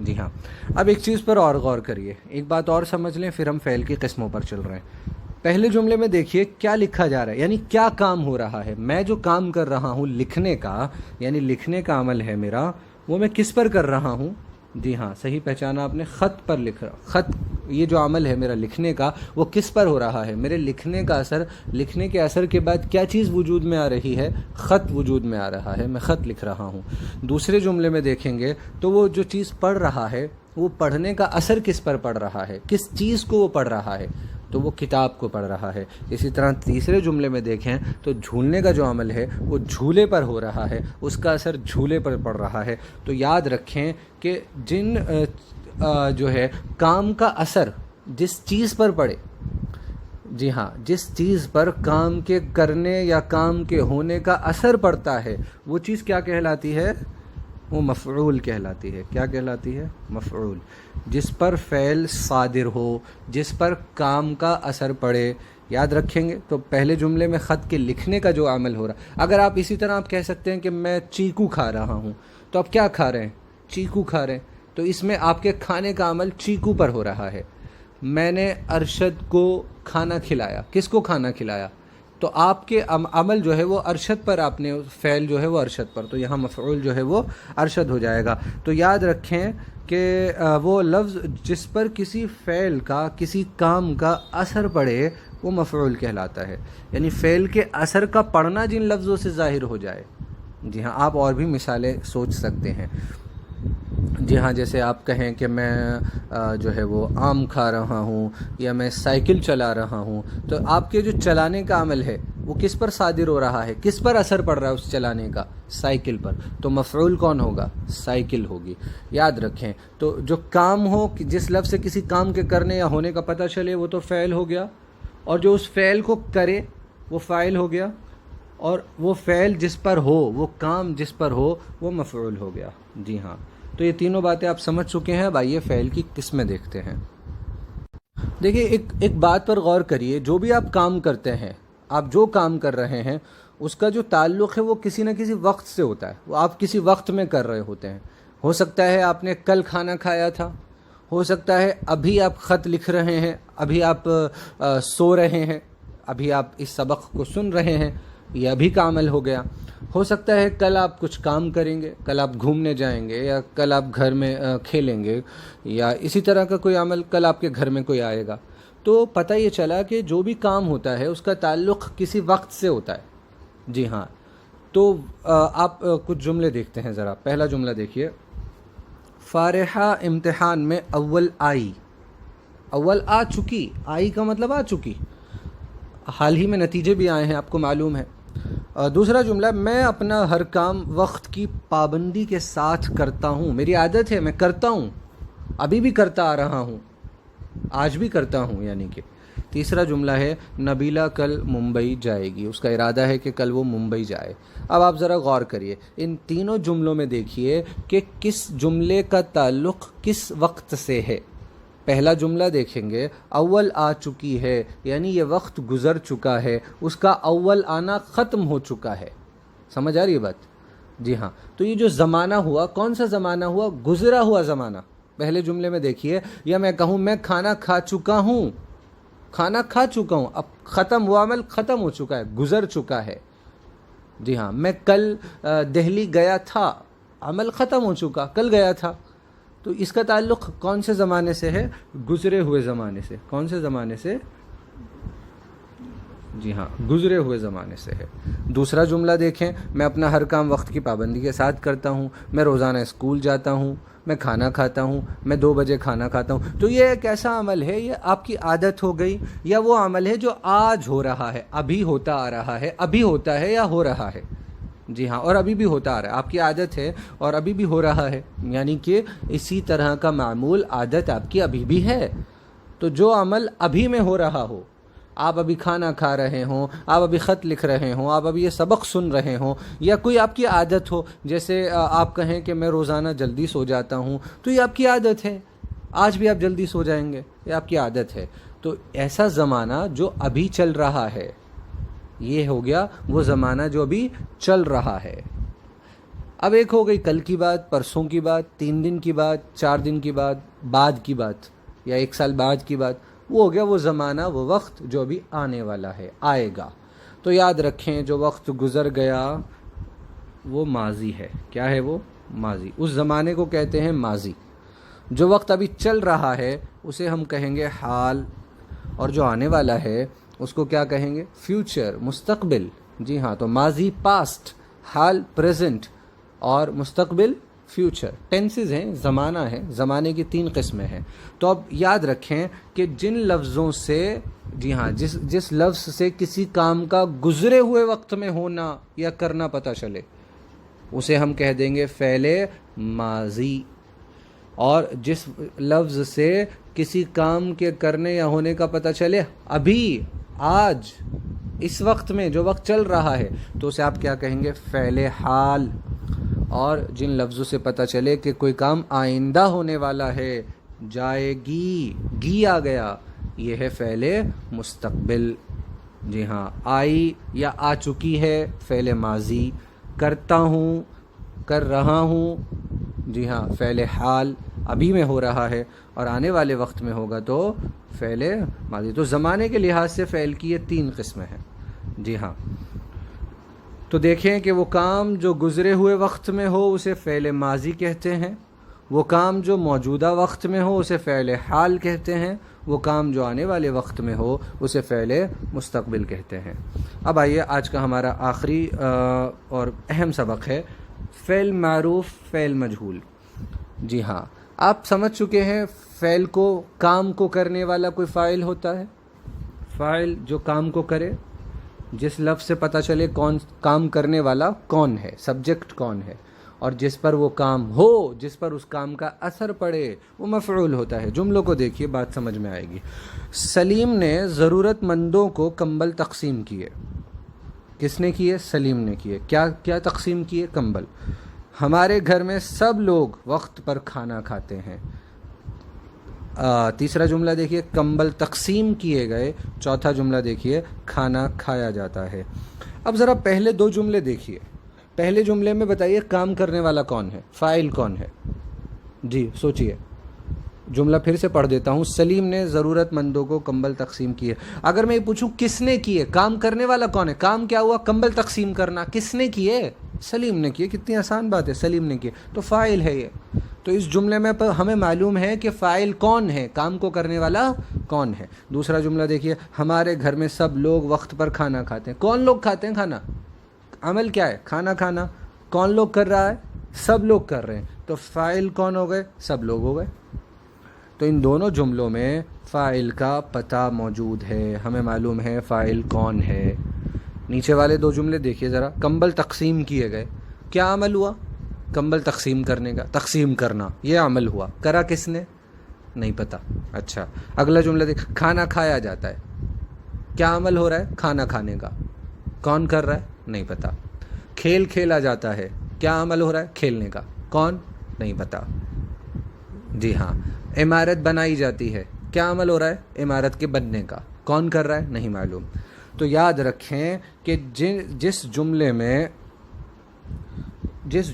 جی ہاں، اب ایک چیز پر اور غور کریے، ایک بات اور سمجھ لیں، پھر ہم فعل کی قسموں پر چل رہے ہیں۔ پہلے جملے میں دیکھیے کیا لکھا جا رہا ہے، یعنی کیا کام ہو رہا ہے۔ میں جو کام کر رہا ہوں لکھنے کا، یعنی لکھنے کا عمل ہے میرا، وہ میں کس پر کر رہا ہوں؟ جی ہاں، صحیح پہچانا آپ نے، خط پر لکھ رہا۔ خط، یہ جو عمل ہے میرا لکھنے کا، وہ کس پر ہو رہا ہے؟ میرے لکھنے کا اثر، لکھنے کے اثر کے بعد کیا چیز وجود میں آ رہی ہے؟ خط وجود میں آ رہا ہے، میں خط لکھ رہا ہوں۔ دوسرے جملے میں دیکھیں گے تو وہ جو چیز پڑھ رہا ہے، وہ پڑھنے کا اثر کس پر پڑ رہا ہے؟ کس چیز کو وہ پڑھ رہا ہے؟ تو وہ کتاب کو پڑھ رہا ہے۔ اسی طرح تیسرے جملے میں دیکھیں تو جھولنے کا جو عمل ہے وہ جھولے پر ہو رہا ہے، اس کا اثر جھولے پر پڑ رہا ہے۔ تو یاد رکھیں کہ جن جو ہے کام کا اثر جس چیز پر پڑے، جی ہاں، جس چیز پر کام کے کرنے یا کام کے ہونے کا اثر پڑتا ہے، وہ چیز کیا کہلاتی ہے؟ وہ مفعول کہلاتی ہے۔ کیا کہلاتی ہے؟ مفعول۔ جس پر فعل صادر ہو، جس پر کام کا اثر پڑے، یاد رکھیں گے۔ تو پہلے جملے میں خط کے لکھنے کا جو عمل ہو رہا، اگر آپ اسی طرح آپ کہہ سکتے ہیں کہ میں چیکو کھا رہا ہوں، تو آپ کیا کھا رہے ہیں؟ چیکو کھا رہے ہیں۔ تو اس میں آپ کے کھانے کا عمل چیکو پر ہو رہا ہے۔ میں نے ارشد کو کھانا کھلایا، کس کو کھانا کھلایا؟ تو آپ کے عمل جو ہے وہ ارشد پر، آپ نے فعل جو ہے وہ ارشد پر، تو یہاں مفعول جو ہے وہ ارشد ہو جائے گا۔ تو یاد رکھیں کہ وہ لفظ جس پر کسی فعل کا، کسی کام کا اثر پڑے، وہ مفعول کہلاتا ہے، یعنی فعل کے اثر کا پڑنا جن لفظوں سے ظاہر ہو جائے۔ جی ہاں، آپ اور بھی مثالیں سوچ سکتے ہیں۔ جی ہاں، جیسے آپ کہیں کہ میں جو ہے وہ آم کھا رہا ہوں، یا میں سائیکل چلا رہا ہوں، تو آپ کے جو چلانے کا عمل ہے وہ کس پر صادر ہو رہا ہے؟ کس پر اثر پڑ رہا ہے اس چلانے کا؟ سائیکل پر۔ تو مفعول کون ہوگا؟ سائیکل ہوگی۔ یاد رکھیں، تو جو کام ہو، جس لفظ سے کسی کام کے کرنے یا ہونے کا پتہ چلے، وہ تو فعل ہو گیا، اور جو اس فعل کو کرے وہ فاعل ہو گیا، اور وہ فعل جس پر ہو، وہ کام جس پر ہو، وہ مفعول ہو گیا۔ جی ہاں، تو یہ تینوں باتیں آپ سمجھ چکے ہیں۔ اب آئیے فعل کی قسمیں دیکھتے ہیں۔ دیکھیے، ایک بات پر غور کریے، جو بھی آپ کام کرتے ہیں، آپ جو کام کر رہے ہیں، اس کا جو تعلق ہے وہ کسی نہ کسی وقت سے ہوتا ہے، وہ آپ کسی وقت میں کر رہے ہوتے ہیں۔ ہو سکتا ہے آپ نے کل کھانا کھایا تھا، ہو سکتا ہے ابھی آپ خط لکھ رہے ہیں، ابھی آپ سو رہے ہیں، ابھی آپ اس سبق کو سن رہے ہیں، یہ ابھی کا عمل ہو گیا۔ ہو سکتا ہے کل آپ کچھ کام کریں گے، کل آپ گھومنے جائیں گے، یا کل آپ گھر میں کھیلیں گے، یا اسی طرح کا کوئی عمل کل آپ کے گھر میں کوئی آئے گا۔ تو پتہ یہ چلا کہ جو بھی کام ہوتا ہے اس کا تعلق کسی وقت سے ہوتا ہے۔ جی ہاں، تو آپ کچھ جملے دیکھتے ہیں ذرا۔ پہلا جملہ دیکھیے، فارحہ امتحان میں اول آئی۔ اول آ چکی، آئی کا مطلب آ چکی، حال ہی میں نتیجے بھی آئے ہیں، آپ کو معلوم ہے۔ دوسرا جملہ، میں اپنا ہر کام وقت کی پابندی کے ساتھ کرتا ہوں، میری عادت ہے، میں کرتا ہوں، ابھی بھی کرتا آ رہا ہوں، آج بھی کرتا ہوں، یعنی کہ۔ تیسرا جملہ ہے، نبیلہ کل ممبئی جائے گی، اس کا ارادہ ہے کہ کل وہ ممبئی جائے۔ اب آپ ذرا غور کریے، ان تینوں جملوں میں دیکھیے کہ کس جملے کا تعلق کس وقت سے ہے۔ پہلا جملہ دیکھیں گے، اول آ چکی ہے، یعنی یہ وقت گزر چکا ہے، اس کا اول آنا ختم ہو چکا ہے۔ سمجھ آ رہی ہے بات؟ جی ہاں، تو یہ جو زمانہ ہوا، کون سا زمانہ ہوا؟ گزرا ہوا زمانہ۔ پہلے جملے میں دیکھیے، یا میں کہوں میں کھانا کھا چکا ہوں، کھانا کھا چکا ہوں، اب ختم ہوا، عمل ختم ہو چکا ہے، گزر چکا ہے۔ جی ہاں، میں کل دہلی گیا تھا، عمل ختم ہو چکا، کل گیا تھا۔ تو اس کا تعلق کون سے زمانے سے ہے؟ گزرے ہوئے زمانے سے۔ کون سے زمانے سے؟ جی ہاں، گزرے ہوئے زمانے سے ہے۔ دوسرا جملہ دیکھیں، میں اپنا ہر کام وقت کی پابندی کے ساتھ کرتا ہوں، میں روزانہ اسکول جاتا ہوں، میں کھانا کھاتا ہوں، میں 2 بجے کھانا کھاتا ہوں۔ تو یہ ایک ایسا عمل ہے، یہ آپ کی عادت ہو گئی، یا وہ عمل ہے جو آج ہو رہا ہے، ابھی ہوتا آ رہا ہے، ابھی ہوتا ہے یا ہو رہا ہے۔ جی ہاں، اور ابھی بھی ہوتا آ رہا ہے، آپ کی عادت ہے اور ابھی بھی ہو رہا ہے، یعنی کہ اسی طرح کا معمول عادت آپ کی ابھی بھی ہے۔ تو جو عمل ابھی میں ہو رہا ہو، آپ ابھی کھانا کھا رہے ہوں، آپ ابھی خط لکھ رہے ہوں، آپ ابھی یہ سبق سن رہے ہوں، یا کوئی آپ کی عادت ہو، جیسے آپ کہیں کہ میں روزانہ جلدی سو جاتا ہوں، تو یہ آپ کی عادت ہے، آج بھی آپ جلدی سو جائیں گے، یہ آپ کی عادت ہے۔ تو ایسا زمانہ جو ابھی چل رہا ہے، یہ ہو گیا وہ زمانہ جو ابھی چل رہا ہے۔ اب ایک ہو گئی کل کی بات، پرسوں کی بات، 3 دن کی بات، 4 دن کی بات، بعد کی بات یا 1 سال بعد کی بات، وہ ہو گیا وہ زمانہ، وہ وقت جو ابھی آنے والا ہے، آئے گا۔ تو یاد رکھیں جو وقت گزر گیا وہ ماضی ہے۔ کیا ہے وہ؟ ماضی۔ اس زمانے کو کہتے ہیں ماضی۔ جو وقت ابھی چل رہا ہے اسے ہم کہیں گے حال، اور جو آنے والا ہے اس کو کیا کہیں گے؟ فیوچر، مستقبل۔ جی ہاں، تو ماضی پاسٹ، حال پریزنٹ، اور مستقبل فیوچر۔ ٹینسز ہیں، زمانہ ہے، زمانے کی 3 قسمیں ہیں۔ تو اب یاد رکھیں کہ جن لفظوں سے، جی ہاں، جس لفظ سے کسی کام کا گزرے ہوئے وقت میں ہونا یا کرنا پتہ چلے اسے ہم کہہ دیں گے فعل ماضی، اور جس لفظ سے کسی کام کے کرنے یا ہونے کا پتہ چلے ابھی، آج، اس وقت میں، جو وقت چل رہا ہے، تو اسے آپ کیا کہیں گے؟ فعل حال۔ اور جن لفظوں سے پتہ چلے کہ کوئی کام آئندہ ہونے والا ہے، جائے گی آ گیا، یہ ہے فعل مستقبل۔ جی ہاں، آئی یا آ چکی ہے فعل ماضی، کرتا ہوں، کر رہا ہوں، جی ہاں، فعل حال، ابھی میں ہو رہا ہے، اور آنے والے وقت میں ہوگا تو فعل ماضی۔ تو زمانے کے لحاظ سے فعل کی یہ 3 قسمیں ہیں۔ جی ہاں، تو دیکھیں کہ وہ کام جو گزرے ہوئے وقت میں ہو اسے فعل ماضی کہتے ہیں، وہ کام جو موجودہ وقت میں ہو اسے فعل حال کہتے ہیں، وہ کام جو آنے والے وقت میں ہو اسے فعل مستقبل کہتے ہیں۔ اب آئیے آج کا ہمارا آخری اور اہم سبق ہے فعل معروف، فعل مجہول۔ جی ہاں، آپ سمجھ چکے ہیں فعل کو، کام کو کرنے والا کوئی فاعل ہوتا ہے، فاعل جو کام کو کرے، جس لفظ سے پتہ چلے کون کام کرنے والا کون ہے، سبجیکٹ کون ہے، اور جس پر وہ کام ہو، جس پر اس کام کا اثر پڑے، وہ مفعول ہوتا ہے۔ جملوں کو دیکھیے، بات سمجھ میں آئے گی۔ سلیم نے ضرورت مندوں کو کمبل تقسیم کیے۔ کس نے کیے؟ سلیم نے کیے۔ کیا تقسیم کیے؟ کمبل۔ ہمارے گھر میں سب لوگ وقت پر کھانا کھاتے ہیں۔ تیسرا جملہ دیکھیے، کمبل تقسیم کیے گئے۔ چوتھا جملہ دیکھیے، کھانا کھایا جاتا ہے۔ اب ذرا پہلے 2 جملے دیکھیے۔ پہلے جملے میں بتائیے کام کرنے والا کون ہے، فاعل کون ہے؟ جی سوچئے، جملہ پھر سے پڑھ دیتا ہوں۔ سلیم نے ضرورت مندوں کو کمبل تقسیم کیے۔ اگر میں یہ پوچھوں کس نے کیے، کام کرنے والا کون ہے؟ کام کیا ہوا؟ کمبل تقسیم کرنا۔ کس نے کیے؟ سلیم نے کیے۔ کتنی آسان بات ہے، سلیم نے کیے، تو فاعل ہے یہ۔ تو اس جملے میں ہمیں معلوم ہے کہ فاعل کون ہے، کام کو کرنے والا کون ہے۔ دوسرا جملہ دیکھیے، ہمارے گھر میں سب لوگ وقت پر کھانا کھاتے ہیں۔ کون لوگ کھاتے ہیں کھانا؟ عمل کیا ہے؟ کھانا کھانا۔ کون لوگ کر رہا ہے؟ سب لوگ کر رہے ہیں، تو فاعل کون ہو گئے؟ سب لوگ ہو گئے۔ تو ان دونوں جملوں میں فاعل کا پتہ موجود ہے، ہمیں معلوم ہے فاعل کون ہے۔ نیچے والے 2 جملے دیکھیے ذرا، کمبل تقسیم کیے گئے۔ کیا عمل ہوا؟ کمبل تقسیم کرنے کا، تقسیم کرنا، یہ عمل ہوا۔ کرا کس نے؟ نہیں پتہ۔ اچھا، اگلا جملہ دیکھ، کھانا کھایا جاتا ہے۔ کیا عمل ہو رہا ہے؟ کھانا کھانے کا۔ کون کر رہا ہے؟ نہیں پتہ۔ کھیل کھیلا جاتا ہے۔ کیا عمل ہو رہا ہے؟ کھیلنے کا۔ کون؟ نہیں پتہ۔ جی ہاں، عمارت بنائی جاتی ہے۔ کیا عمل ہو رہا ہے؟ عمارت کے بننے کا۔ کون کر رہا ہے؟ نہیں معلوم۔ تو یاد رکھیں کہ جس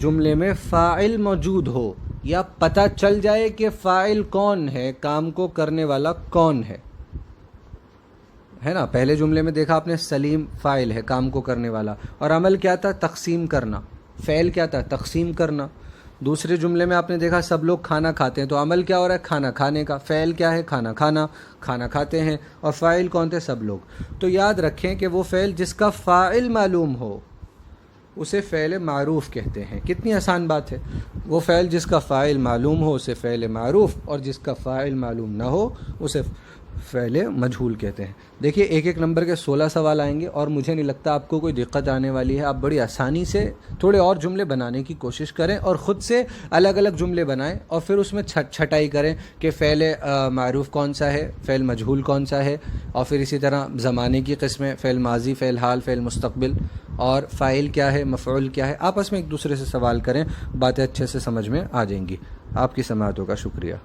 جملے میں فاعل موجود ہو یا پتہ چل جائے کہ فاعل کون ہے، کام کو کرنے والا کون ہے نا۔ پہلے جملے میں دیکھا آپ نے، سلیم فاعل ہے، کام کو کرنے والا، اور عمل کیا تھا؟ تقسیم کرنا۔ فعل کیا تھا؟ تقسیم کرنا۔ دوسرے جملے میں آپ نے دیکھا سب لوگ کھانا کھاتے ہیں، تو عمل کیا ہو رہا ہے؟ کھانا کھانے کا۔ فعل کیا ہے؟ کھانا کھانا، کھانا کھاتے ہیں، اور فاعل کون تھے؟ سب لوگ۔ تو یاد رکھیں کہ وہ فعل جس کا فاعل معلوم ہو اسے فعل معروف کہتے ہیں۔ کتنی آسان بات ہے۔ وہ فعل جس کا فاعل معلوم ہو اسے فعل معروف، اور جس کا فاعل معلوم نہ ہو اسے فعل مجہول کہتے ہیں۔ دیکھیے 1 نمبر کے 16 سوال آئیں گے، اور مجھے نہیں لگتا آپ کو کوئی دقت آنے والی ہے۔ آپ بڑی آسانی سے تھوڑے اور جملے بنانے کی کوشش کریں، اور خود سے الگ الگ جملے بنائیں، اور پھر اس میں چھٹائی کریں کہ فعل معروف کون سا ہے، فعل مجہول کون سا ہے، اور پھر اسی طرح زمانے کی قسمیں، فعل ماضی، فعل حال، فعل مستقبل، اور فاعل کیا ہے، مفعول کیا ہے۔ آپس میں ایک دوسرے سے سوال کریں، باتیں اچھے سے سمجھ میں آ جائیں گی۔ آپ کی سماعتوں کا شکریہ۔